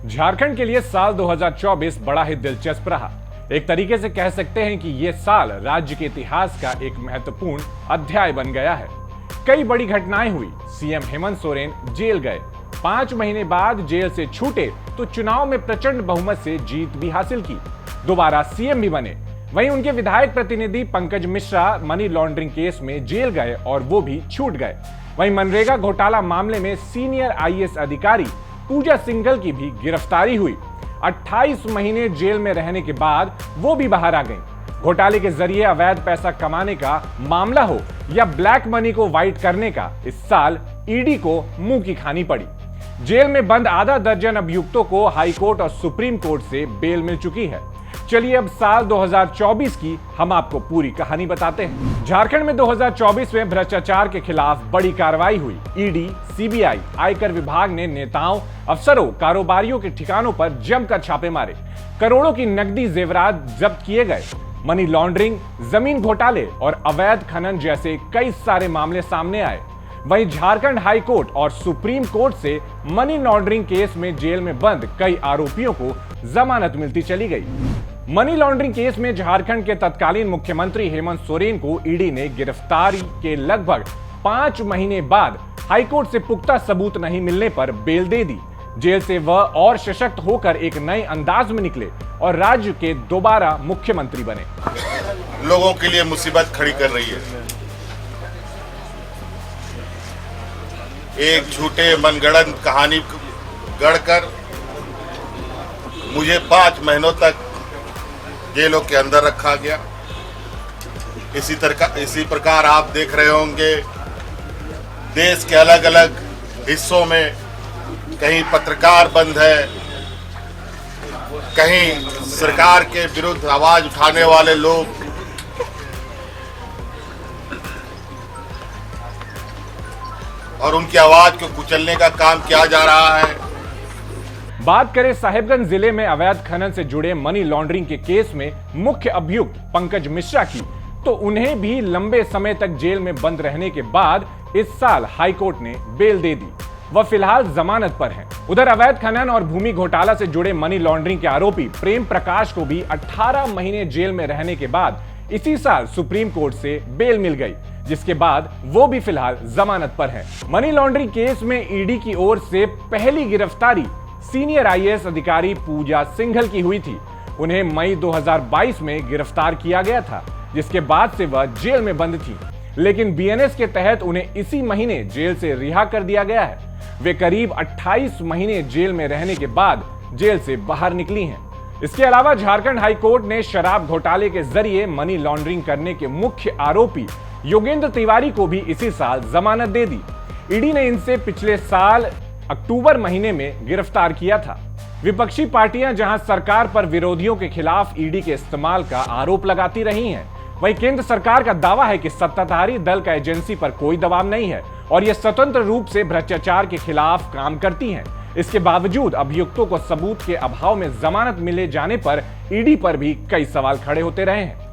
झारखंड के लिए साल 2024 बड़ा ही दिलचस्प रहा। एक तरीके से कह सकते हैं कि यह साल राज्य के इतिहास का एक महत्वपूर्ण अध्याय बन गया है। कई बड़ी घटनाएं हुई। सीएम हेमंत सोरेन जेल गए, 5 महीने बाद जेल से छूटे तो चुनाव में प्रचंड बहुमत से जीत भी हासिल की, दोबारा सीएम भी बने। वहीं उनके विधायक प्रतिनिधि Pankaj Mishra money laundering case में जेल गए और वो भी छूट गए। वहीं मनरेगा घोटाला मामले में सीनियर आईएएस अधिकारी पूजा सिंघल की भी गिरफ्तारी हुई। 28 महीने जेल में रहने के बाद वो भी बाहर आ गईं। घोटाले के जरिए अवैध पैसा कमाने का मामला हो या ब्लैक मनी को व्हाइट करने का, इस साल ईडी को मुंह की खानी पड़ी। जेल में बंद आधा दर्जन अभियुक्तों को हाई कोर्ट और सुप्रीम कोर्ट से बेल मिल चुकी है। चलिए अब साल 2024 की हम आपको पूरी कहानी बताते हैं। झारखंड में 2024 में भ्रष्टाचार के खिलाफ बड़ी कार्रवाई हुई। ईडी, सीबीआई, आयकर विभाग ने नेताओं, अफसरों, कारोबारियों के ठिकानों पर जमकर छापे मारे। करोड़ों की नकदी जेवरात जब्त किए गए। मनी लॉन्ड्रिंग, जमीन घोटाले और अवैध खनन जैसे कई सारे मामले सामने आए। वहीं झारखंड हाई कोर्ट और सुप्रीम कोर्ट से मनी लॉन्ड्रिंग केस में जेल में बंद कई आरोपियों को जमानत मिलती चली गई। मनी लॉन्ड्रिंग केस में झारखंड के तत्कालीन मुख्यमंत्री हेमंत सोरेन को ईडी ने गिरफ्तारी के लगभग 5 महीने बाद हाईकोर्ट से पुख्ता सबूत नहीं मिलने पर बेल दे दी। जेल से वह और सशक्त होकर एक नए अंदाज में निकले और राज्य के दोबारा मुख्यमंत्री बने। लोगों के लिए मुसीबत खड़ी कर रही है। एक झूठे मनगढ़ंत कहानी गढ़कर मुझे 5 महीनों तक जेलों के अंदर रखा गया। इसी प्रकार आप देख रहे होंगे देश के अलग अलग हिस्सों में कहीं पत्रकार बंद है, कहीं सरकार के विरुद्ध आवाज उठाने वाले लोग और उनकी आवाज को कुचलने का काम किया जा रहा है। बात करें साहिबगंज जिले में अवैध खनन से जुड़े मनी लॉन्ड्रिंग के केस में मुख्य अभियुक्त पंकज मिश्रा की, तो उन्हें भी लंबे समय तक जेल में बंद रहने के बाद इस साल हाईकोर्ट ने बेल दे दी। वह फिलहाल जमानत पर हैं। उधर अवैध खनन और भूमि घोटाला से जुड़े मनी लॉन्ड्रिंग के आरोपी प्रेम प्रकाश को भी 18 महीने जेल में रहने के बाद इसी साल सुप्रीम कोर्ट से बेल मिल गई, जिसके बाद वो भी फिलहाल जमानत पर हैं। मनी लॉन्ड्रिंग केस में ईडी की ओर से पहली गिरफ्तारी सीनियर आईएएस अधिकारी पूजा सिंघल की हुई थी। उन्हें मई 2022 में गिरफ्तार किया गया था, जिसके बाद से वह जेल में बंद थी, लेकिन बीएनएस के तहत उन्हें इसी महीने जेल से रिहा कर दिया गया है। वे करीब 28 महीने जेल में रहने के बाद जेल से बाहर निकली हैं। इसके अलावा झारखंड हाई कोर्ट ने शराब घोटाले के जरिए मनी लॉन्ड्रिंग करने के मुख्य आरोपी योगेंद्र तिवारी को भी इसी साल जमानत दे दी। ईडी ने इनसे पिछले साल अक्टूबर महीने में गिरफ्तार किया था। विपक्षी पार्टियां जहां सरकार पर विरोधियों के खिलाफ ईडी के इस्तेमाल का आरोप लगाती रही हैं, वहीं केंद्र सरकार का दावा है कि सत्ताधारी दल का एजेंसी पर कोई दबाव नहीं है और यह स्वतंत्र रूप से भ्रष्टाचार के खिलाफ काम करती हैं। इसके बावजूद अभियुक्तों को सबूत के अभाव में जमानत मिले जाने पर ईडी पर भी कई सवाल खड़े होते रहे हैं।